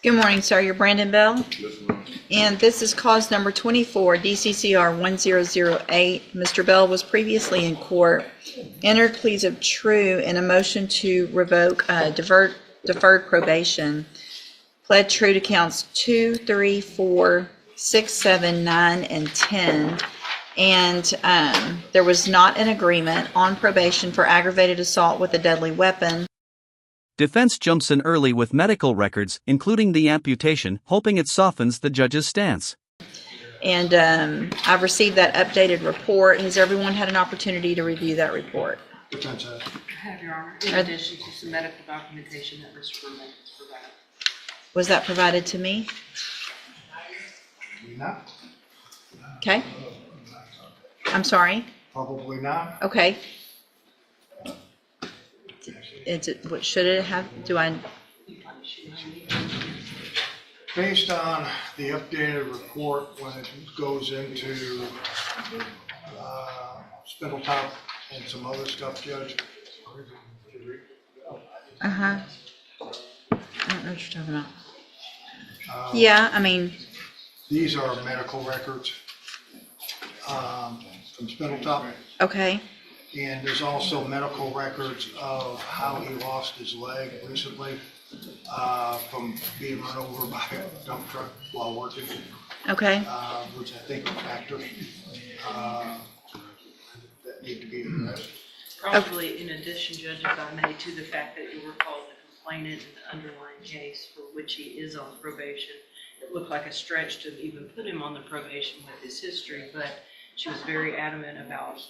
Good morning, sir. You're Brandon Bell. Yes, ma'am. And this is cause number 24, DCCR 1008. Mr. Bell was previously in court, entered pleas of true and a motion to revoke deferred probation. Pled true to counts 2, 3, 4, 6, 7, 9, and 10. And there was not an agreement on probation for aggravated assault with a deadly weapon. Defense jumps in early with medical records, including the amputation, hoping it softens the judge's stance. And I've received that updated report. Has everyone had an opportunity to review that report? Defense has. I have, Your Honor, in addition to some medical documentation that Mr. Revokes provided. Was that provided to me? Probably not. Okay. I'm sorry. Probably not. Okay. What should it have? Based on the updated report, when it goes into Spindletop and some other stuff, Judge. I don't know what you're talking about. Yeah, I mean. These are medical records from Spindletop. Okay. And there's also medical records of how he lost his leg recently from being run over by a dump truck while working. Okay. Which I think are factors that need to be addressed. Probably in addition, Judge, if I may, to the fact that you were called the complainant in the underlying case for which he is on probation. It looked like a stretch to even put him on the probation with his history, but she was very adamant about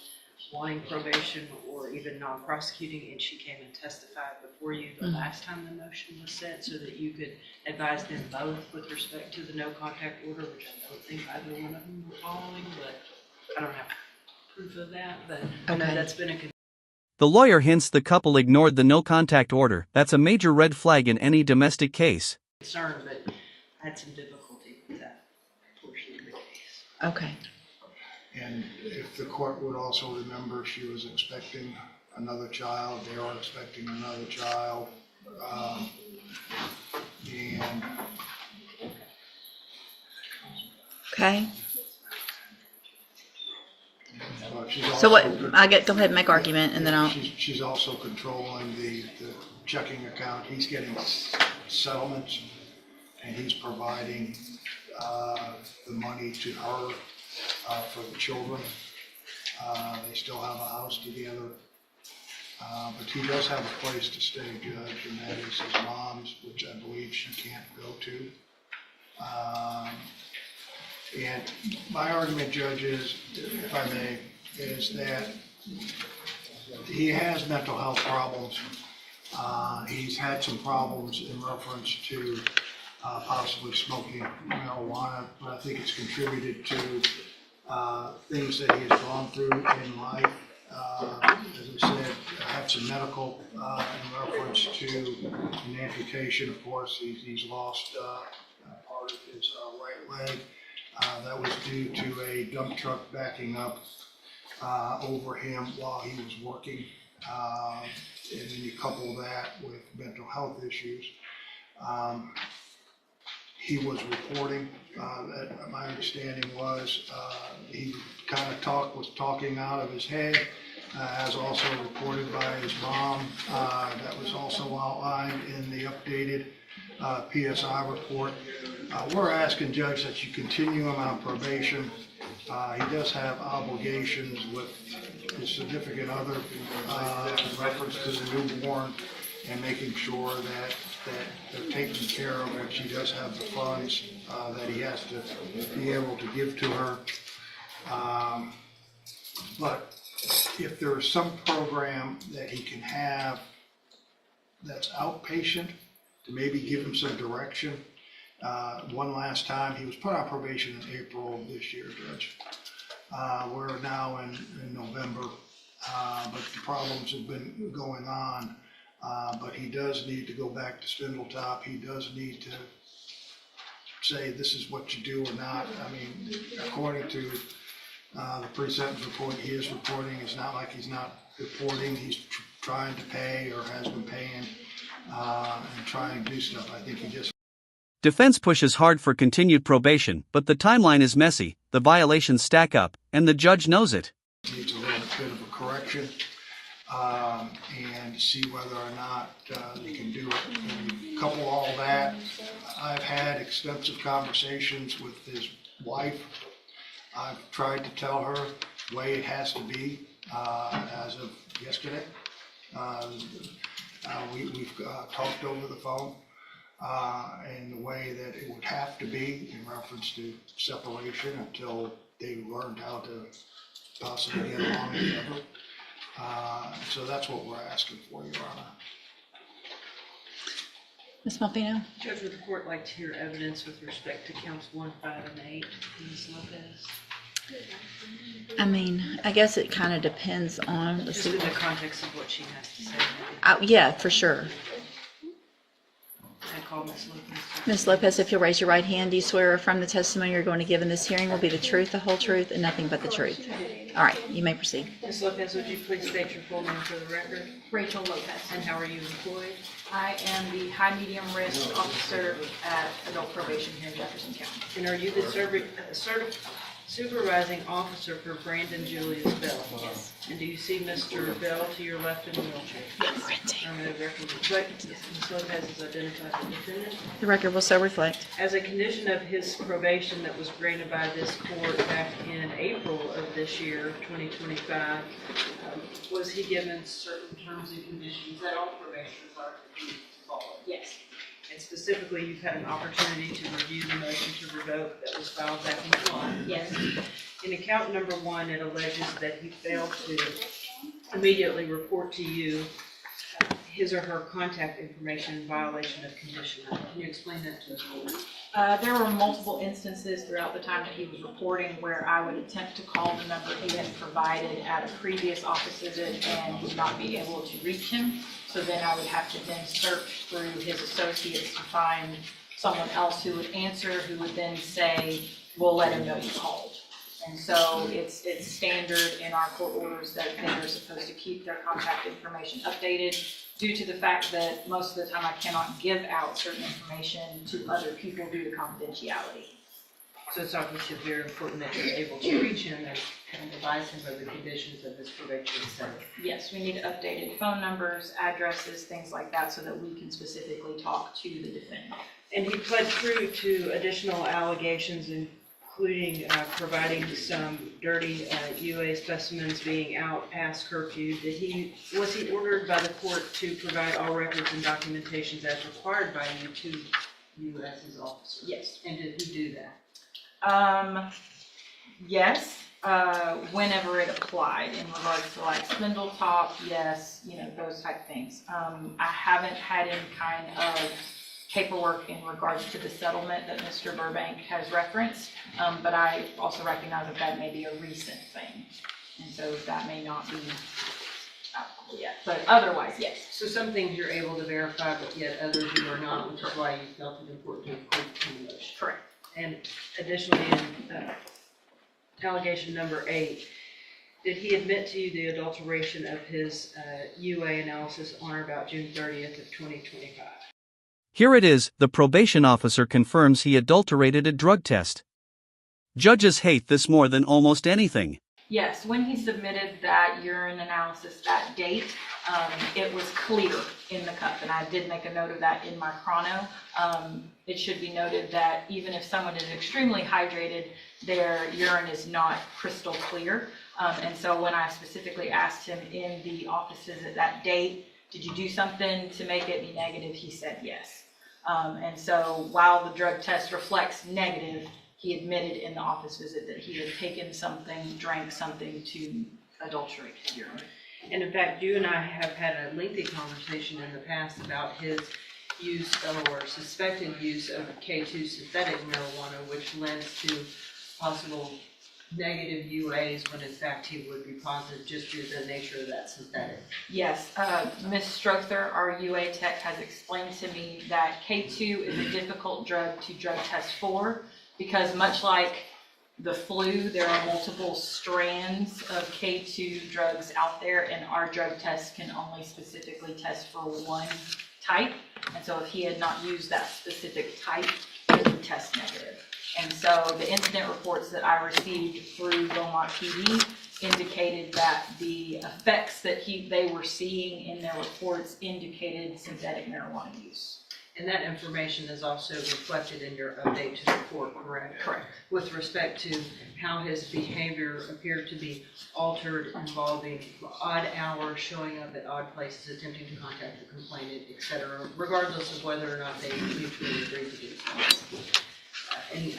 wanting probation or even non-prosecuting, and she came and testified before you the last time the motion was set so that you could advise them both with respect to the no contact order, which I don't think either one of them were following, but I don't have proof of that, but I know that's been a concern. The lawyer hints the couple ignored the no contact order. That's a major red flag in any domestic case. But I had some difficulty with that portion of the case. Okay. And if the court would also remember, she was expecting another child, they are expecting another child. And Okay. she's So what, also, go ahead and make argument and then I'll. she's also controlling the checking account. He's getting settlements and he's providing the money to her for the children. They still have a house together. But he does have a place to stay, Judge, and that is his mom's, which I believe she can't go to. And my argument, Judge, is, if I may, is that he has mental health problems. He's had some problems in reference to possibly smoking marijuana, but I think it's contributed to things that he has gone through in life. As I said, I have some medical in reference to an amputation. Of course, he's lost part of his right leg. That was due to a dump truck backing up over him while he was working. And then you couple that with mental health issues. He was reporting, my understanding was he kind of was talking out of his head, as also reported by his mom. That was also outlined in the updated PSI report. We're asking, Judge, that you continue him on probation. He does have obligations with his significant other in reference to the newborn and making sure that they're taken care of, which he does have the funds that he has to be able to give to her. But if there is some program that he can have that's outpatient to maybe give him some direction. One last time, he was put on probation in April of this year, Judge. We're now in November, but the problems have been going on. But he does need to go back to Spindletop. He does need to say this is what you do or not. I mean, according to the pre-sentence report, he is reporting. It's not like he's not reporting. He's trying to pay or has been paying and trying to do stuff. I think he just Defense pushes hard for continued probation, but the timeline is messy, the violations stack up, and the judge knows it. Needs a little bit of a correction, and see whether or not they can do it. And couple all that, I've had extensive conversations with his wife. I've tried to tell her the way it has to be as of yesterday. We've talked over the phone in the way that it would have to be in reference to separation until they learned how to possibly get along together. So that's what we're asking for, Your Honor. Ms. Malvino? Judge, would the court like to hear evidence with respect to counts 1, 5, and 8, Ms. Lopez? I mean, I guess it kind of depends on, let's Just see. in the context of what she has to say. Maybe. Yeah, for sure. I call Ms. Lopez. Ms. Lopez, if you'll raise your right hand, do you swear or affirm the testimony you're going to give in this hearing will be the truth, the whole truth, and nothing but the truth? All right, you may proceed. Ms. Lopez, would you please state your full name for the record? Rachel Lopez. And how are you employed? I am the high medium risk officer at adult probation here in Jefferson County. And are you the supervising officer for Brandon Julius Bell? Yes. And do you see Mr. Bell to your left in the wheelchair? Affirmative, record reflect. Ms. Lopez is identified as defendant. The record will so reflect. As a condition of his probation that was granted by this court back in April of this year, 2025, was he given certain terms and conditions that all probationers are to follow? Yes. And specifically, you've had an opportunity to review the motion to revoke that was filed back in July. Yes. In account number 1, it alleges that he failed to immediately report to you his or her contact information in violation of condition. Can you explain that to us? There were multiple instances throughout the time that he was reporting where I would attempt to call the number he had provided at a previous office visit and would not be able to reach him. So then I would have to then search through his associates to find someone else who would answer, who would then say, we'll let him know you called. And so it's standard in our court orders that they are supposed to keep their contact information updated due to the fact that most of the time I cannot give out certain information to other people due to confidentiality. So it's obviously very important that you're able to reach him and advise him of the conditions of his probation center. Yes, we need updated phone numbers, addresses, things like that so that we can specifically talk to the defendant. And he pled true to additional allegations, including providing some dirty UA specimens being out past curfew. Was he ordered by the court to provide all records and documentations as required by you to you as his officer? Yes. And did he do that? Yes, whenever it applied in regards to like spindle top, yes, those type things. I haven't had any kind of paperwork in regards to the settlement that Mr. Burbank has referenced, but I also recognize that may be a recent thing, and so that may not be applicable yet, but otherwise, yes. So some things you're able to verify, but yet others you are not, which is why you felt it important to include in the motion. Correct. And additionally, in allegation number 8, did he admit to you the adulteration of his UA analysis on or about June 30th of 2025? Here it is, the probation officer confirms he adulterated a drug test. Judges hate this more than almost anything. Yes, when he submitted that urine analysis that date, it was clear in the cup, and I did make a note of that in my chrono. It should be noted that even if someone is extremely hydrated, their urine is not crystal clear. And so when I specifically asked him in the offices at that date, did you do something to make it be negative? He said yes. And so while the drug test reflects negative, he admitted in the office visit that he had taken something, drank something to adulterate his urine. And in fact, you and I have had a lengthy conversation in the past about his use or suspected use of K2 synthetic marijuana, which lends to possible negative UAs when in fact he would be positive just due to the nature of that synthetic. Yes, Ms. Strother, our UA tech, has explained to me that K2 is a difficult drug to drug test for, because much like the flu, there are multiple strands of K2 drugs out there, and our drug test can only specifically test for one type. And so if he had not used that specific type, immediately test negative. And so the incident reports that I received through Beaumont PD indicated that the effects that they were seeing in their reports indicated synthetic marijuana use. And that information is also reflected in your update to the court, correct? Correct. With respect to how his behavior appeared to be altered, involving odd hours, showing up at odd places, attempting to contact the complainant, etc., regardless of whether or not they mutually agreed to do so.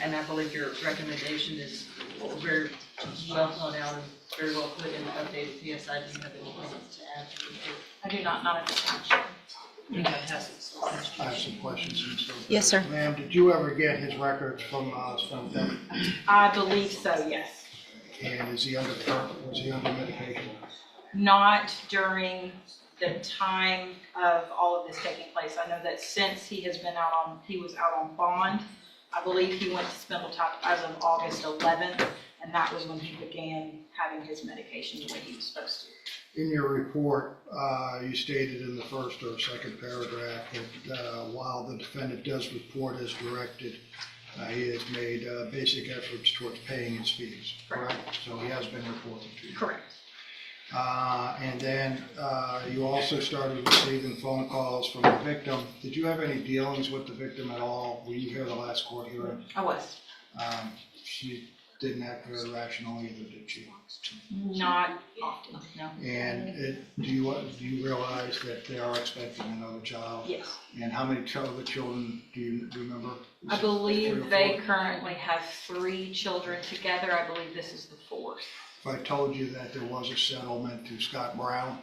And I believe your recommendation is very well thought out and very well put in the updated PSI. Do you have anything to add to the report? I do not at this time. Anybody has some questions? I have some questions. Yes, sir. Ma'am, did you ever get his records from Stone? I believe so, yes. And was he under medication? Not during the time of all of this taking place. I know that since he was out on bond, I believe he went to Spindletop as of August 11th, and that was when he began having his medication the way he was supposed to. In your report, you stated in the first or second paragraph that while the defendant does report as directed, he has made basic efforts towards paying his fees, correct? So he has been reported to you. Correct. And then you also started receiving phone calls from the victim. Did you have any dealings with the victim at all? Were you here the last court hearing? I was. She didn't act very rational either, did she? Not often, no. And do you realize that they are expecting another child? Yes. And how many other children do you remember? I believe they currently have 3 children together. I believe this is the 4th. If I told you that there was a settlement to Scott Brown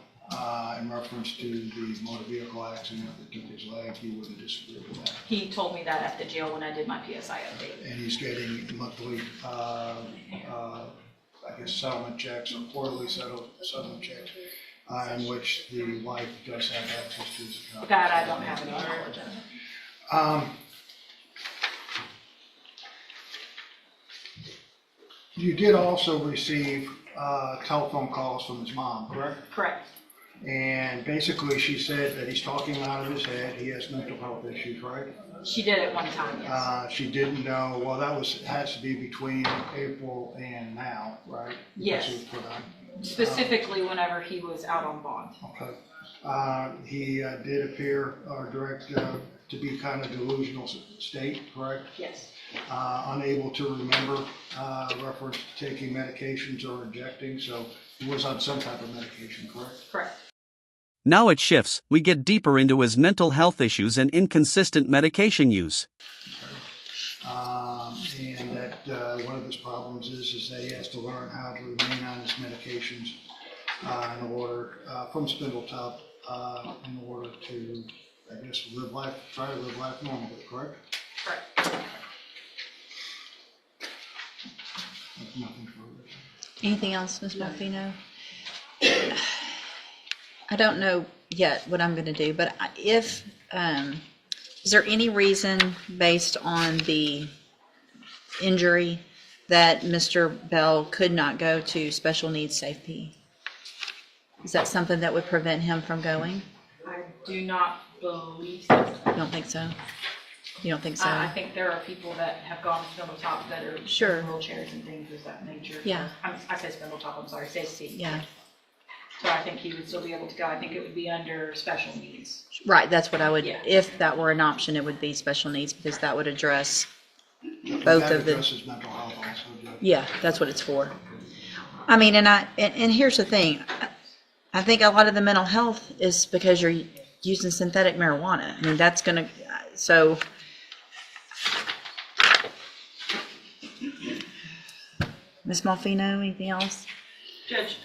in reference to the motor vehicle accident that took his leg, you wouldn't disagree with that? He told me that at the jail when I did my PSI update. And he's getting monthly, I guess, settlement checks or quarterly settlement checks, in which the wife does have access to his account. That I don't have any knowledge of. You did also receive telephone calls from his mom, correct? Correct. And basically she said that he's talking out of his head, he has mental health issues, right? She did at one time, yes. She didn't know, well, has to be between April and now, right? Yes. Because he was put on. Specifically whenever he was out on bond. Okay. He did appear to be kind of delusional state, correct? Yes. Unable to remember reference to taking medications or injecting, so he was on some type of medication, correct? Correct. Now it shifts, we get deeper into his mental health issues and inconsistent medication use. And that one of his problems is that he has to learn how to remain on his medications in order, from Spindletop, in order to, I guess, try to live life normally, correct? Correct. Nothing further. Anything else, Ms. Malfino? I don't know yet what I'm going to do, but is there any reason based on the injury that Mr. Bell could not go to special needs safety? Is that something that would prevent him from going? I do not believe so. You don't think so? You don't think so? I think there are people that have gone to Spindletop that are Sure. in wheelchairs and things of that nature. Yeah. I say Spindletop, I'm sorry, Safety. Yeah, So I think he would still be able to go. I think it would be under special needs. right, that's what I would, Yeah. if that were an option, it would be special needs, because that would address both That of the, addresses mental health also, Jeff. yeah, that's what it's for. I mean, and here's the thing, I think a lot of the mental health is because you're using synthetic marijuana. I mean, that's gonna, so. Ms. Malfino, anything else? Judge,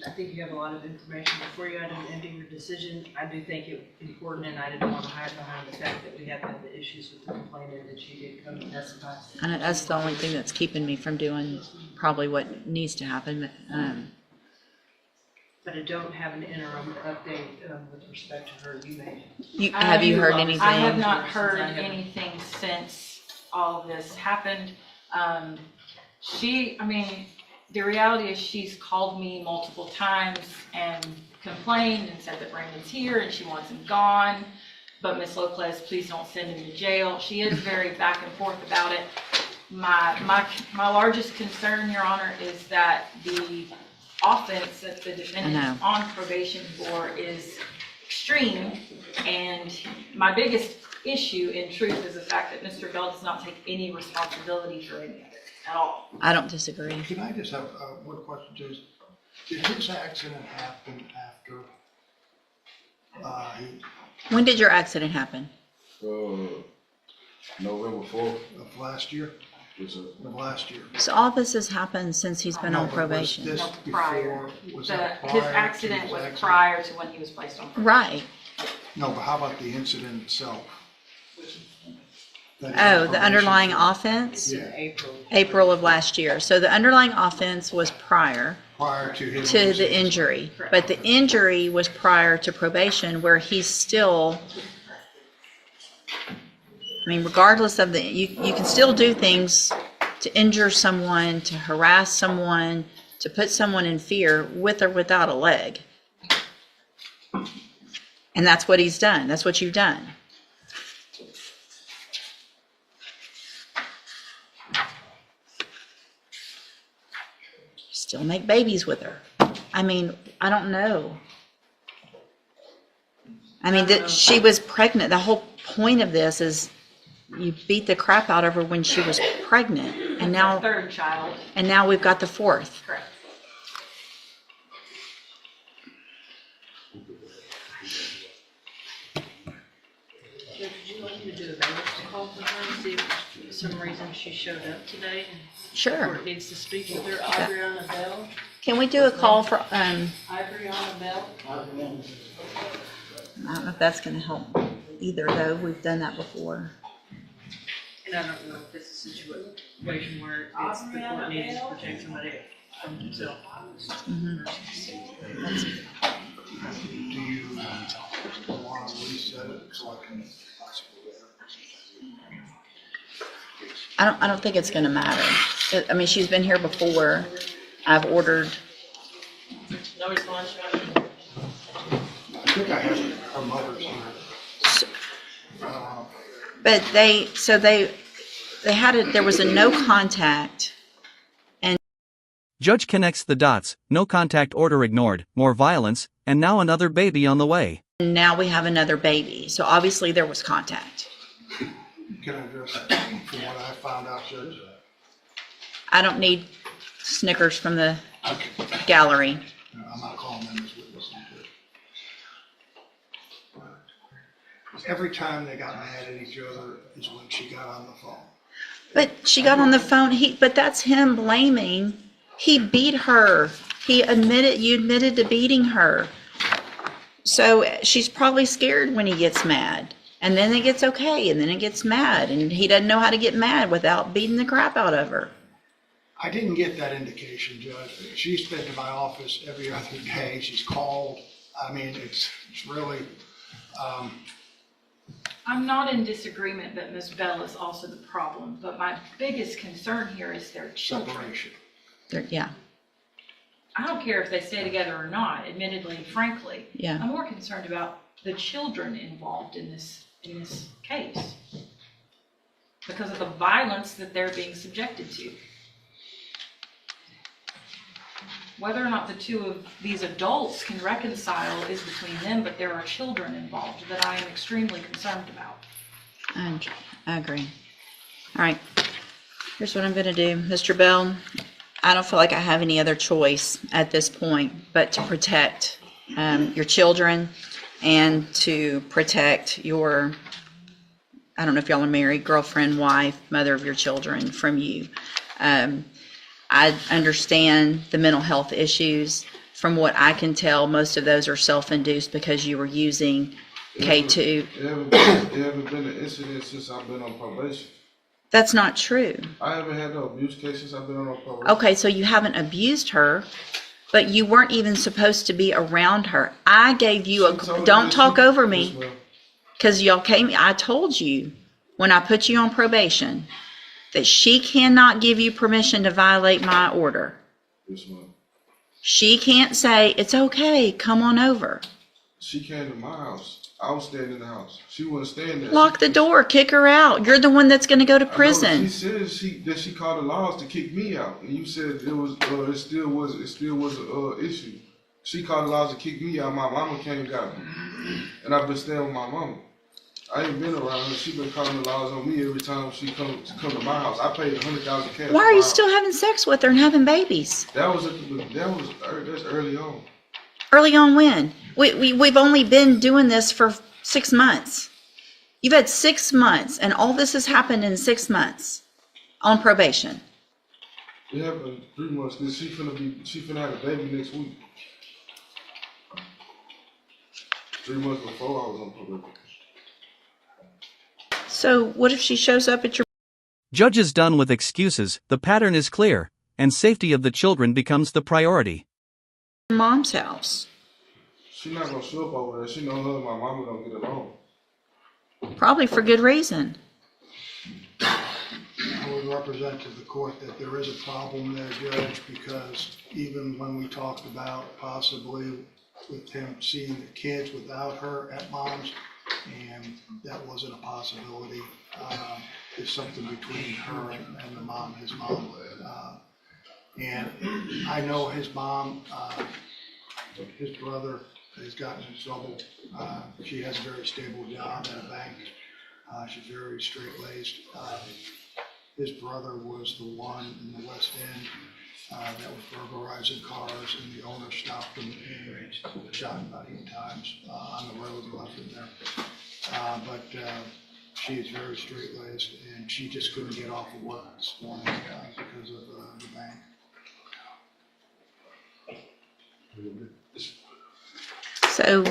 I think you have a lot of information before you had an ending your decision. I do think it important, and I didn't want to hide behind the fact that we have had the issues with the complainant that she did come and testify. And that's the only thing that's keeping me from doing probably what needs to happen. But I don't have an interim update with respect to her. Have you heard anything? I have not heard anything since all of this happened. The reality is she's called me multiple times and complained and said that Brandon's here and she wants him gone. but Ms. Lopez, please don't send him to jail. She is very back and forth about it. My largest concern, Your Honor, is that the offense that the defendant is on probation for is extreme, and my biggest issue in truth is the fact that Mr. Bell does not take any responsibility for any of it at all. I don't disagree. Can I just have one question, Jason? Did his accident happen after When did your accident happen? November 4th. of last year? Yes, sir. Of last year? So all this has happened since he's been on No, but was probation. this No, prior. before, was that prior His to accident his was accident? prior to when he was placed on probation. Right. No, but how about the incident itself? That Oh, is the probation. underlying offense? Yeah, April of last year. So the underlying offense was prior prior to his. to the injury. But the injury was prior to probation where he's still, I mean, regardless of you can still do things to injure someone, to harass someone, to put someone in fear with or without a leg. And that's what he's done. That's what you've done. Still make babies with her. I mean, I don't know. I mean, that she was pregnant. The whole point of this is you beat the crap out of her when she was pregnant, and now Third child, we've got the fourth. correct. Judge, would you like me to do a bailiff's call for her and see if for some reason she showed up today and Sure. court needs to speak with her? Adriana Bell? Can we do a call for? Adriana Bell? I don't know if that's going to help either, though. We've done that before. And I don't know if this is a situation where it's the court needs to protect somebody from himself. Do you want to reset it so I can? I don't think it's going to matter. I mean, she's been here before. I've ordered. No response, Your Honor? I think I have her mother's here. But they had there was a no contact. Judge connects the dots, no contact order ignored, more violence, and now another baby on the way. And now we have another baby. So obviously there was contact. Can I address that from what I found out, Judge? I don't need Snickers from the Okay. gallery. I'm not calling them as witnesses. Every time they got mad at each other is when she got on the phone. But she got on the phone. But that's him blaming. He beat her. You admitted to beating her. So she's probably scared when he gets mad. And then it gets okay, and then it gets mad. And he doesn't know how to get mad without beating the crap out of her. I didn't get that indication, Judge. She's been to my office every other day. She's called. I mean, it's really, I'm not in disagreement that Ms. Bell is also the problem, but my biggest concern here is their children. separation. Yeah. I don't care if they stay together or not, admittedly, frankly. Yeah. I'm more concerned about the children involved in this case because of the violence that they're being subjected to. Whether or not the two of these adults can reconcile is between them, but there are children involved that I am extremely concerned about. I agree. All right. Here's what I'm going to do. Mr. Bell, I don't feel like I have any other choice at this point but to protect your children and to protect your, I don't know if y'all are married, girlfriend, wife, mother of your children from you. I understand the mental health issues. From what I can tell, most of those are self-induced because you were using K2. There haven't been an incident since I've been on probation. That's not true. I haven't had no abuse cases. I've been on probation. Okay, so you haven't abused her, but you weren't even supposed to be around her. I gave you don't talk over me, because y'all I told you when I put you on probation that she cannot give you permission to violate my order. Yes, ma'am. She can't say, it's okay, come on over. She came to my house. I was staying in the house. She wasn't staying there. Lock the door, kick her out. You're the one that's gonna go to I know, prison. she said she called the laws to kick me out, and you said it still was an issue. She called the laws to kick me out. My mama came and got me, and I've been staying with my mama. I ain't been around her. She been calling the laws on me every time she come to my house. I paid $100,000 cash. Why are you still having sex with her and having babies? That's early on. Early on when? We've only been doing this for 6 months. You've had 6 months, and all this has happened in 6 months on probation. It happened 3 months. Then she finna have a baby next week. 3 months before I was on probation. So what if she shows up at your Judge is done with excuses, the pattern is clear, and safety of the children becomes the priority. mom's house? She not gonna show up over there. She know her and my mama don't get along. Probably for good reason. I would represent to the court that there is a problem there, Judge, because even when we talked about possibly with him seeing the kids without her at mom's, and that wasn't a possibility. It's something between her and the mom, his mom. And I know his mom, his brother has gotten in trouble. She has a very stable job at a bank. She's very straight-laced. His brother was the one in the West End that was burglarizing cars, and the owner stopped him and shot him about 8 times on the road and left him there. But she is very straight-laced, and she just couldn't get off of work this morning because of the bank. So,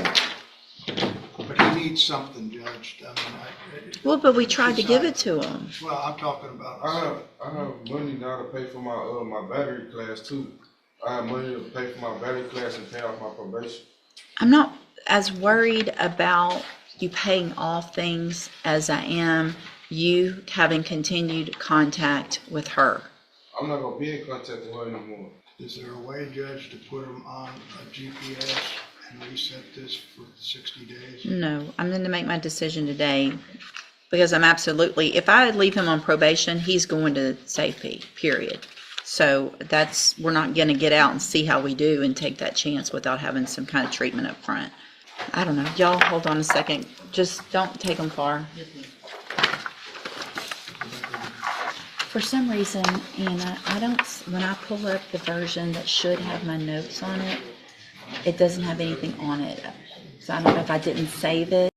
But he needs something, Judge. I mean, well, but we tried to give it to him. well, I'm talking about. I have money now to pay for my battery class too. I have money to pay for my battery class and pay off my probation. I'm not as worried about you paying off things as I am you having continued contact with her. I'm not gonna be in contact with her anymore. Is there a way, Judge, to put him on a GPS and reset this for 60 days? No, I'm going to make my decision today because I'm absolutely, if I leave him on probation, he's going to safety, period. So we're not going to get out and see how we do and take that chance without having some kind of treatment up front. I don't know. Y'all hold on a second. Just don't take them far. For some reason, Anna, when I pull up the version that should have my notes on it, it doesn't have anything on it. So I don't know if I didn't save it.